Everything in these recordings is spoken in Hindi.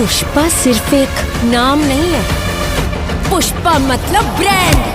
पुष्पा सिर्फ एक नाम नहीं है, पुष्पा मतलब ब्रांड।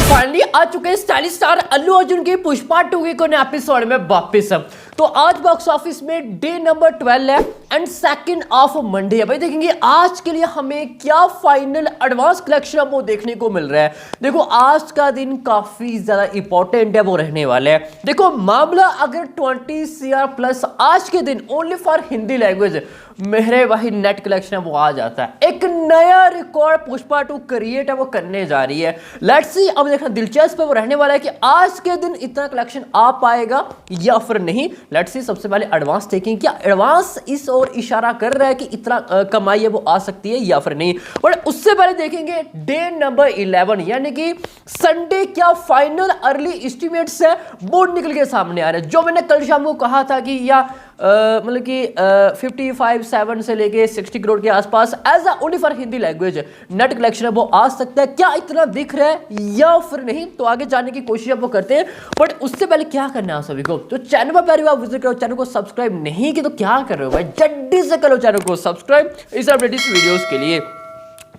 फाइनली आ चुके हैं स्टाइलिश स्टार अल्लू अर्जुन के पुष्पा 2 के नए एपिसोड में वापस। तो आज बॉक्स ऑफिस में डे नंबर 12 है एंड 2 ऑफ मंडे है। भाई देखेंगे आज के लिए हमें क्या फाइनल एडवांस कलेक्शन वो देखने को मिल रहा है। देखो आज का दिन काफी ज्यादा इंपॉर्टेंट है, वो रहने वाला है। देखो मामला अगर 20 CR प्लस आज के दिन ओनली फॉर हिंदी लैंग्वेज मेरे वही नेट कलेक्शन है वो आ जाता है। एक नया रिकॉर्ड पुष्पा 2 क्रिएट है वो करने जा रही है। लेट्स सी, अब देखना दिलचस्प है वो रहने वाला है कि आज के दिन इतना कलेक्शन आ पाएगा या फिर नहीं। लेट्स सी, सबसे पहले एडवांस देखें, क्या एडवांस इस और इशारा कर रहा है कि इतना कमाई है वो आ सकती है या फिर नहीं। बट उससे पहले देखेंगे डे नंबर 11 यानी कि संडे, क्या फाइनल अर्ली एस्टिमेट्स है वो निकल के सामने आ रहे हैं। जो मैंने कल शाम को कहा था कि या मतलब कि 55-7 से लेके 60 करोड़ के आसपास as a only for Hindi language net collection है वो आ सकता है, क्या इतना दिख रहा है या फिर नहीं। तो आगे जाने की कोशिश वो करते हैं। बट उससे पहले क्या करना है सभी को, तो चैनल पर पहले आप विजिट करो, चैनल को सब्सक्राइब नहीं की तो क्या कर रहे हो भाई, जल्दी से करो चैनल को सब्सक्राइब इस अपडेटेड वीडियोस के लिए।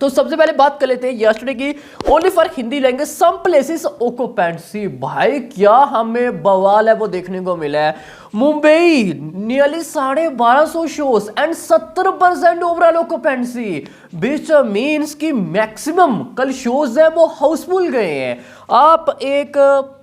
तो सबसे पहले बात कर लेते हैं यस्टरडे की only for Hindi language some places occupancy. भाई क्या हमें बवाल है वो देखने को मिला है। Mumbai nearly 1250 shows and 70% overall occupancy, which means की मैक्सिमम कल शोज है वो हाउसफुल गए हैं। आप एक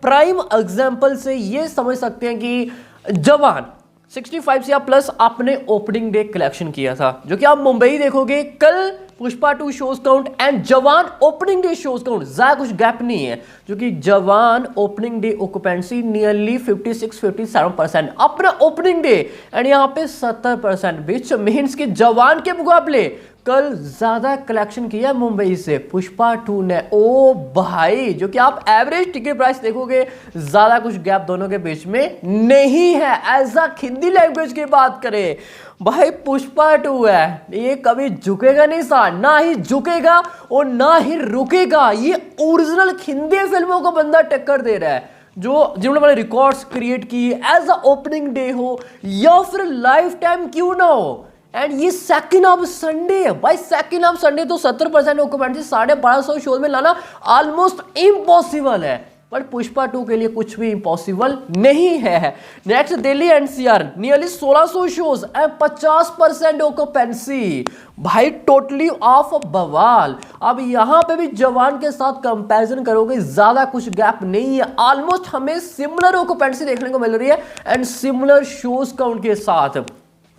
प्राइम एग्जांपल से ये समझ सकते हैं कि जवान 65 से प्लस आपने ओपनिंग डे कलेक्शन किया था, जो कि आप मुंबई देखोगे कल पुष्पा 2 शोज काउंट एंड जवान ओपनिंग डे शोज काउंट ज्यादा कुछ गैप नहीं है, जो कि जवान ओपनिंग डे ऑक्यूपेंसी नियरली 56-57% अपना ओपनिंग डे एंड यहाँ पे 70%, विच मीन्स कि जवान के मुकाबले कल ज्यादा कलेक्शन किया मुंबई से पुष्पा 2 ने। ओ भाई, जो कि आप एवरेज टिकट प्राइस देखोगे ज्यादा कुछ गैप दोनों के बीच में नहीं है। एज अ हिंदी लैंग्वेज की बात करें भाई पुष्पा 2 है, ये कभी झुकेगा नहीं सा, ना ही झुकेगा और ना ही रुकेगा। ये ओरिजिनल हिंदी फिल्मों को बंदा टक्कर दे रहा है, जो जिन्होंने बड़े रिकॉर्ड्स क्रिएट किए एज अ ओपनिंग डे हो या फिर लाइफ टाइम क्यों ना हो। एंड ये 2 ऑफ संडे है भाई, 2 ऑफ संडे तो 70% ऑक्यूपेंसी 1250 शो में लाना ऑलमोस्ट इम्पॉसिबल है। पर पुष्पा 2 के लिए कुछ भी इम्पॉसिबल नहीं है। Next Delhi NCR nearly 1600 shows and 50% occupancy, भाई टोटली ऑफ बवाल। अब यहां पे भी जवान के साथ कंपैरिजन करोगे ज्यादा कुछ गैप नहीं है, ऑलमोस्ट हमें सिमिलर ऑक्यूपेंसी देखने को मिल रही है एंड सिमिलर शोज काउंट के साथ।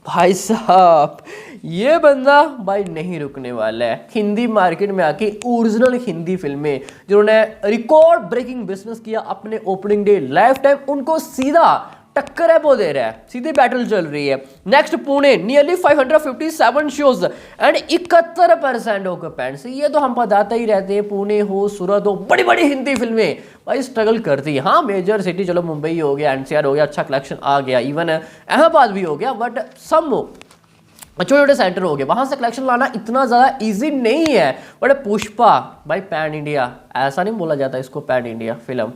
भाई साहब ये बंदा भाई नहीं रुकने वाला है। हिंदी मार्केट में आके ओरिजिनल हिंदी फिल्में जिन्होंने रिकॉर्ड ब्रेकिंग बिजनेस किया अपने ओपनिंग डे लाइफ टाइम, उनको सीधा टक्कर है वो दे रहा है, सीधी बैटल चल रही है। Next Pune nearly 557 shows and 71% occupancy. ये तो हम बताते ही रहते हैं, पुणे हो सूरत हो, बड़ी बड़ी हिंदी फिल्में भाई स्ट्रगल करती है। हाँ मेजर सिटी चलो मुंबई हो गया, एनसीआर हो गया, अच्छा कलेक्शन आ गया, इवन अहमदाबाद भी हो गया, बट सम छोटे छोटे सेंटर हो गए, वहां से कलेक्शन लाना इतना ज्यादा इजी नहीं है। बट पुष्पा भाई पैन इंडिया, ऐसा नहीं बोला जाता इसको, पैन इंडिया फिल्म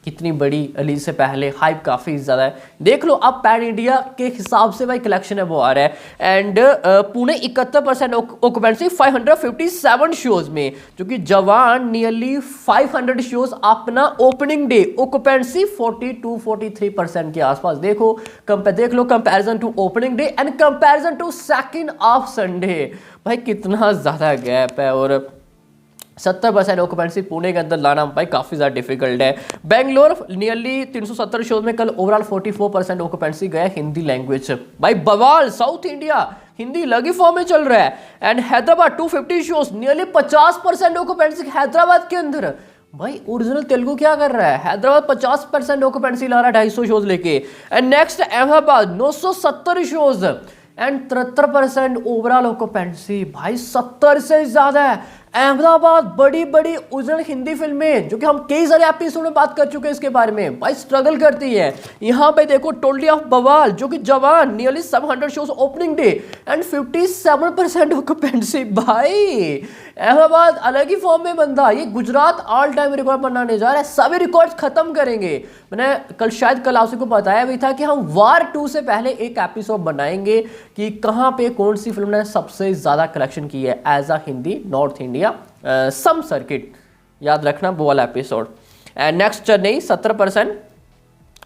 कितनी बड़ी रिलीज से पहले हाइप काफी ज्यादा है। देख लो अब पैन इंडिया के हिसाब से भाई कलेक्शन है वो आ रहा है। एंड पुणे 71% ऑक्यूपेंसी 557 शोज में, जो कि जवान नियरली 500 शोज अपना ओपनिंग डे ऑक्यूपेंसी 42-43% के आसपास। देखो देख लो comparison to opening day and comparison to 2 of Sunday, भाई कितना ज्यादा गैप है। और 70% ऑक्यूपेंसी पुणे के अंदर लाना भाई काफी ज्यादा डिफिकल्ट है। बेंगलोर नियरली 370 शोज में कल ओवरऑल 44% ऑक्यूपेंसी गया हिंदी लैंग्वेज, भाई बवाल। साउथ इंडिया हिंदी लगी फॉर्म में चल रहा है। And Hyderabad 250 shows nearly 50% occupancy Hyderabad के अंदर। भाई ओरिजिनल तेलुगु क्या कर रहा है, हैदराबाद 50% ऑक्यूपेंसी ला रहा है 250 शोज लेके। And next Ahmedabad 970 shows and 73% overall occupancy, भाई 70 से ज्यादा है। अहमदाबाद बड़ी बड़ी उजड़ हिंदी फिल्में जो कि हम कई सारे एपिसोड में बात कर चुके हैं इसके बारे में, भाई स्ट्रगल करती है। यहाँ पे देखो टोटली ऑफ बवाल जो कि Jawan nearly 700 shows opening day and 57% occupancy. भाई अहमदाबाद अलग ही फॉर्म में बंदा, ये गुजरात ऑल टाइम रिकॉर्ड बनाने जा रहा है, सभी रिकॉर्ड्स खत्म करेंगे। मैंने शायद कल आप को बताया भी था कि हम वार 2 से पहले एक एपिसोड बनाएंगे कि कहाँ पे कौन सी फिल्म ने सबसे ज्यादा कलेक्शन की है as a Hindi north India some circuit, याद रखना वो वाला episode. And next Chennai 70%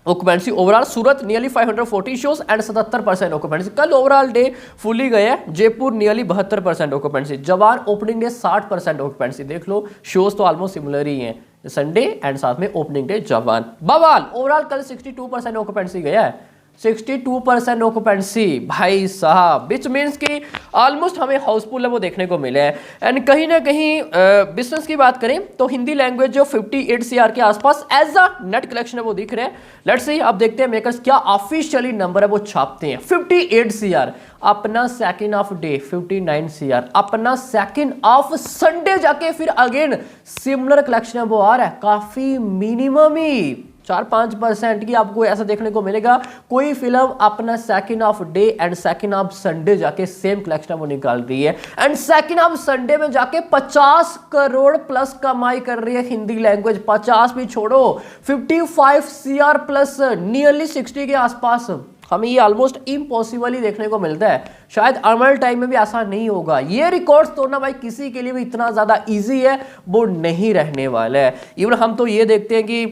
occupancy overall, Surat nearly 540 shows and 77% occupancy. कल ओवरऑल डे फुली गए हैं। Jaipur nearly 72% occupancy. Jawan opening day 60% occupancy. देख लो शोज तो ऑलमोस्ट सिमिलर ही हैं, संडे एंड साथ में ओपनिंग डे जवान। बवाल ओवरऑल कल 62% ऑक्यूपेंसी गया है, 62% ऑक्यूपेंसी भाई साहब, विच मीन्स कि ऑलमोस्ट हमें हाउसफुल है वो देखने को मिले हैं। एंड कहीं ना कहीं बिजनेस की बात करें तो हिंदी लैंग्वेज जो 58 CR के आसपास एज अ नेट कलेक्शन है वो दिख रहे हैं। लेट्स सी, अब देखते हैं मेकर्स क्या ऑफिशियली नंबर है वो छापते हैं। 58 CR, अपना सेकंड ऑफ डे 59 CR, अपना सेकंड ऑफ संडे जाके फिर अगेन सिमिलर कलेक्शन है वो आ रहा है, काफी मिनिमम ही 4-5% की आपको ऐसा देखने को मिलेगा। कोई फिल्म अपना second of day and second of Sunday जाके सेम कलेक्शन वो निकाल रही है एंड सेकंड ऑफ संडे में जाके 50 करोड़ प्लस कमाई कर रही है हिंदी लैंग्वेज। 50 भी छोड़ो, 55 CR प्लस नियरली 60 के आसपास। हमें ये ऑलमोस्ट इम्पॉसिबल ही देखने को मिलता है, शायद आने वाले टाइम में भी ऐसा नहीं होगा। ये रिकॉर्ड्स तोड़ना भाई किसी के लिए भी इतना ज्यादा इजी है वो नहीं रहने वाला है। इवन हम तो ये देखते हैं कि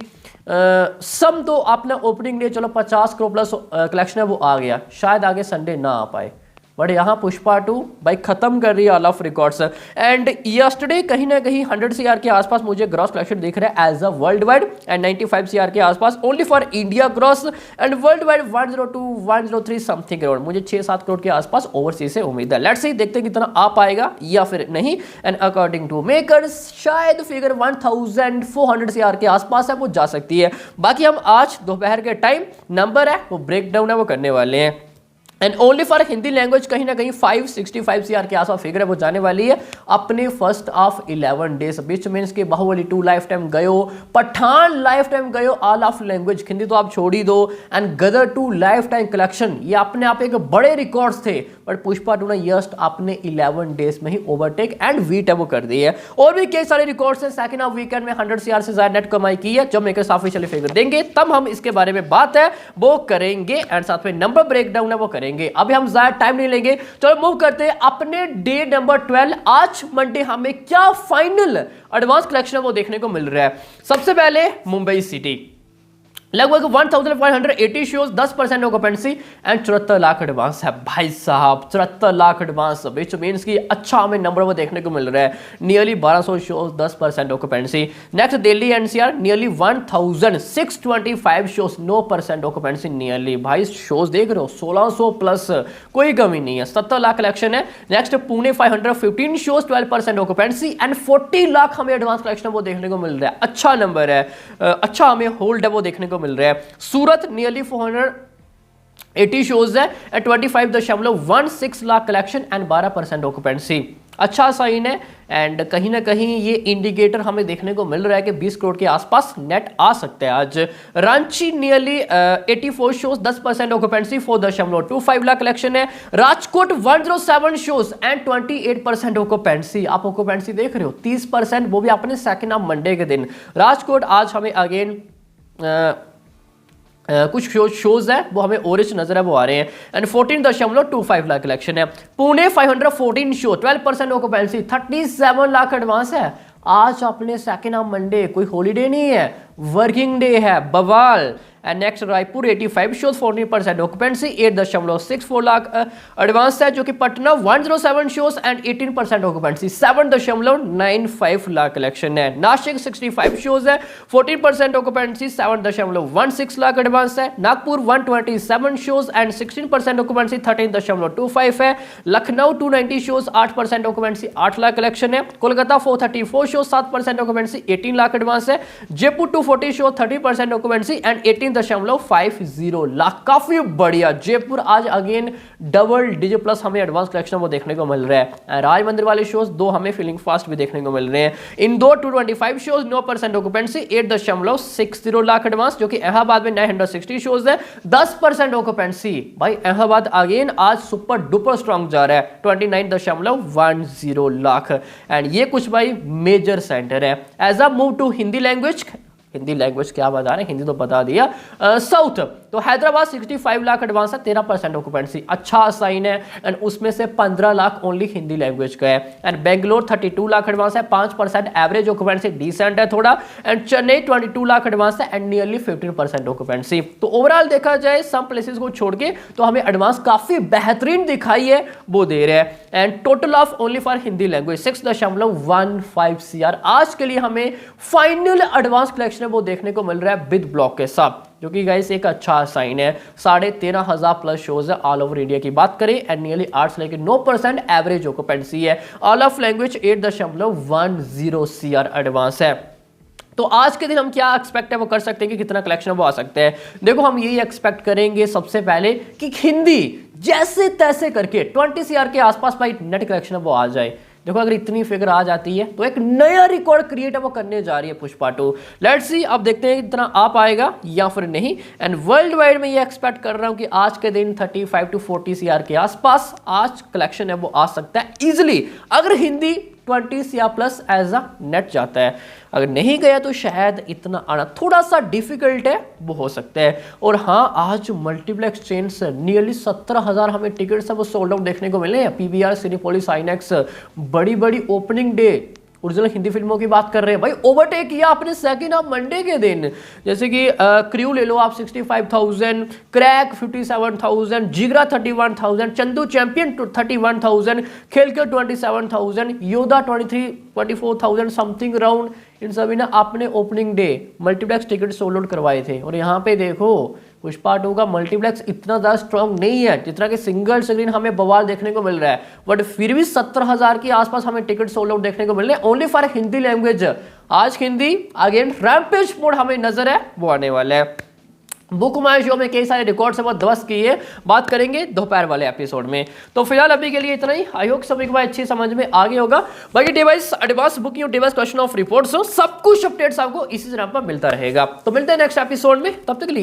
सम तो अपना ओपनिंग डे चलो 50 करोड़ प्लस कलेक्शन है वो आ गया, शायद आगे संडे ना आ पाए, बट यहाँ पुष्पा 2 भाई खत्म कर रही है all of records. And yesterday कहीं ना कहीं 100 CR के आसपास मुझे ग्रॉस कलेक्शन दिख रहा है as a world wide and 95 CR के आसपास only for India gross and world wide 102-103 something crore. मुझे 6-7 करोड़ के आसपास ओवरसीज से उम्मीद है। लेट्स सी, देखते हैं कितना आ पाएगा या फिर नहीं। एंड अकॉर्डिंग टू मेकर्स शायद फिगर 1400 CR के आसपास है वो जा सकती है। बाकी हम आज दोपहर के टाइम नंबर है वो ब्रेक डाउन है वो करने वाले हैं। And only for Hindi language कहीं ना कहीं 565 CR के आसपास फिगर है वो जाने वाली है अपने फर्स्ट ऑफ 11 डेज। बीच मीन्स के बाहुबली 2 लाइफ टाइम गयो, पठान लाइफ टाइम गयो, ऑल ऑफ लैंग्वेज हिंदी तो आप छोड़ ही दो, and Gadar 2 life time collection, ये अपने आप एक बड़े रिकॉर्ड्स थे। बट पुष्पा 2 ने जस्ट अपने 11 डेज में ही ओवरटेक एंड वीट है वो कर दी है। और भी कई सारे रिकॉर्ड्स हैं। सेकंड ऑफ वीकेंड में 100 CR से ज्यादा नेट कमाई की है। जब मेकर्स ऑफिशियली फिगर देंगे तब हम इसके बारे में बात है वो करेंगे एंड साथ में नंबर ब्रेकडाउन है वो करेंगे। अभी हम ज्यादा टाइम नहीं लेंगे, चलो मूव करते हैं अपने डे नंबर 12। आज मंडे हमें क्या फाइनल एडवांस कलेक्शन वो देखने को मिल रहा है। सबसे पहले मुंबई सिटी लगभग 1580 shows, 10% occupancy and 74 lakh advance है भाई साहब। 74 लाख एडवांस विच मीन्स की अच्छा हमें नंबर वो देखने को मिल रहा है। Nearly 1200 shows, 10% occupancy. Next Delhi NCR nearly 1625 shows, 9% occupancy nearly. भाई शोज देख रहे हो 1600 प्लस, कोई कमी नहीं है। 70 लाख कलेक्शन है। Next Pune 515 shows, 12% occupancy and 40 lakh हमें एडवांस कलेक्शन वो देखने को मिल रहा है। अच्छा नंबर है, अच्छा हमें होल्ड है वो देखने को मिल रहा है। सूरत नियरली 480 शोज है and 25.16 lakh collection and 12% occupancy. अच्छा साइन है एंड कहीं ना कहीं ये इंडिकेटर हमें देखने को मिल रहा है कि 20 करोड़ के आसपास नेट आ सकते हैं आज। Ranchi nearly 84 shows, 10% occupancy, 4.25 lakh collection है। Rajkot 107 shows and 28% occupancy. आप ऑक्यूपेंसी देख रहे हो 30%, वो भी अपने सेकंड ऑफ मंडे के दिन। राजकोट आज हमें अगेन कुछ शोज है वो हमें ओरेंज नजर है वो आ रहे हैं एंड 14.25 लाख कलेक्शन है। Pune 514 show, 12% occupancy, 37 lakh advance है। आज अपने सेकंड ऑफ मंडे, कोई हॉलीडे नहीं है, वर्किंग डे है, बवाल। And next Raipur 85 shows, 14% occupancy, 8.64 lakh advance है। जो कि Patna 107 shows and 18% occupancy, 7.95 lakh collection है। नासिक 65 शोज है, 14% ऑक्यूपेंसी, 7.16 लाख एडवांस है। नागपुर 127 शोज एंड 16% ऑक्यूपेंसी, 13.25 है। Lucknow 290 shows, 8% occupancy, 8 lakh collection है। Kolkata 434 shows, 7% occupancy, 18 lakh advance है। Jaipur 240 show, 30% occupancy and 18 3.50 lakh, काफी बढ़िया। जयपुर आज अगेन डबल डिजिट प्लस हमें एडवांस कलेक्शन वो देखने को मिल रहा है। राज मंदिर वाले शोज 2 हमें फीलिंग फास्ट भी देखने को मिल रहे हैं। Indore 225 shows 9% occupancy 8.60 lakh advance, जो कि इलाहाबाद में 960 शोज है 10% ऑक्यूपेंसी। भाई इलाहाबाद अगेन आज सुपर डुपर स्ट्रॉन्ग जा रहा है 29.10 लाख। एंड ये कुछ भाई मेजर सेंटर है। As a move to Hindi language क्या बता रहे हैं, हिंदी तो बता दिया। साउथ तो हैदराबाद 65 लाख एडवांस है 13% ऑक्यूपेंसी, अच्छा साइन है। एंड उसमें से 15 लाख ओनली हिंदी लैंग्वेज का है। एंड बेंगलोर 32 लाख एडवांस है 5% एवरेज ऑक्यूपेंसी, डिसेंट है थोड़ा। एंड चेन्नई 22 लाख एडवांस है एंड नियरली 15% ऑक्यूपेंसी। तो ओवरऑल देखा जाए सम प्लेसेस को छोड़ के तो हमें एडवांस काफी बेहतरीन दिखाई है वो दे रहे हैं। And total of only for Hindi language 6.15 CR आज के लिए हमें फाइनल एडवांस कलेक्शन वो देखने को मिल रहा है विद ब्लॉक के साथ, जो कि गाइस एक अच्छा साइन है। 13,500 प्लस शोज है ऑल ओवर इंडिया की बात करें। एंड नियरली 8 से लेकर 9% एवरेज ऑक्यूपेंसी है। All of language 8.10 CR advance है। तो आज के दिन हम क्या एक्सपेक्ट है वो कर सकते हैं कि कितना कलेक्शन वो आ सकते हैं। देखो हम यही एक्सपेक्ट करेंगे सबसे पहले कि हिंदी जैसे तैसे करके 20 CR के आसपास भाई नेट कलेक्शन वो आ जाए। देखो अगर इतनी फिगर आ जाती है तो एक नया रिकॉर्ड क्रिएट वो करने जा रही है पुष्पा 2। लेट्स सी, अब देखते हैं कितना आ पाएगा या फिर नहीं। एंड वर्ल्ड वाइड में ये एक्सपेक्ट कर रहा हूं कि आज के दिन 35 to 40 CR के आसपास आज कलेक्शन है वो आ सकता है इजिली, अगर Hindi 20 CR plus as a net जाता है। अगर नहीं गया तो शायद इतना आना थोड़ा सा डिफिकल्ट है वो हो सकता है। और हाँ, आज मल्टीप्लेक्स चेन से नियरली 17,000 हमें टिकट्स है वो सोल्ड आउट देखने को मिले हैं। PVR, सिनेपोलिस, आइनैक्स, बड़ी बड़ी ओपनिंग डे ओरिजिनल हिंदी फिल्मों की बात कर रहे हैं भाई। ओवरटेक किया आपने सेकंड ऑफ मंडे के दिन, जैसे कि क्रू ले लो आप 65,000, क्रैक 57,000, जिगरा 31,000, चंदू चैंपियन 31,000, खेल के 27,000, योदा 24,000 समथिंग राउंड। इन सभी ने आपने opening day multiplex ticket sold out करवाए थे। और यहाँ पे देखो पुष्पा 2 का मल्टीप्लेक्स इतना ज़्यादा स्ट्रॉन्ग नहीं है जितना कि सिंगल स्क्रीन हमें बवाल देखने को मिल रहा है। बट फिर भी 17,000 के आसपास हमें टिकट सोल्ड आउट देखने को मिल रहे हैं ओनली फॉर हिंदी लैंग्वेज। आज हिंदी अगेन रैम्पेज मोड हमें नजर है वो आने वाला है। बुक माई शो में कई सारे रिकॉर्ड से बहुत ध्वस्त किए, बात करेंगे दोपहर वाले एपिसोड में। तो फिलहाल अभी के लिए इतना ही। आई होप सभी को अच्छी समझ में आ गया होगा। बाकी डिवाइस एडवांस बुकिंग और डिवाइस क्वेश्चन ऑफ रिपोर्ट्स हो सब कुछ अपडेट्स आपको इसी तरह पर मिलता रहेगा। तो मिलते हैं नेक्स्ट एपिसोड में, तब तक के लिए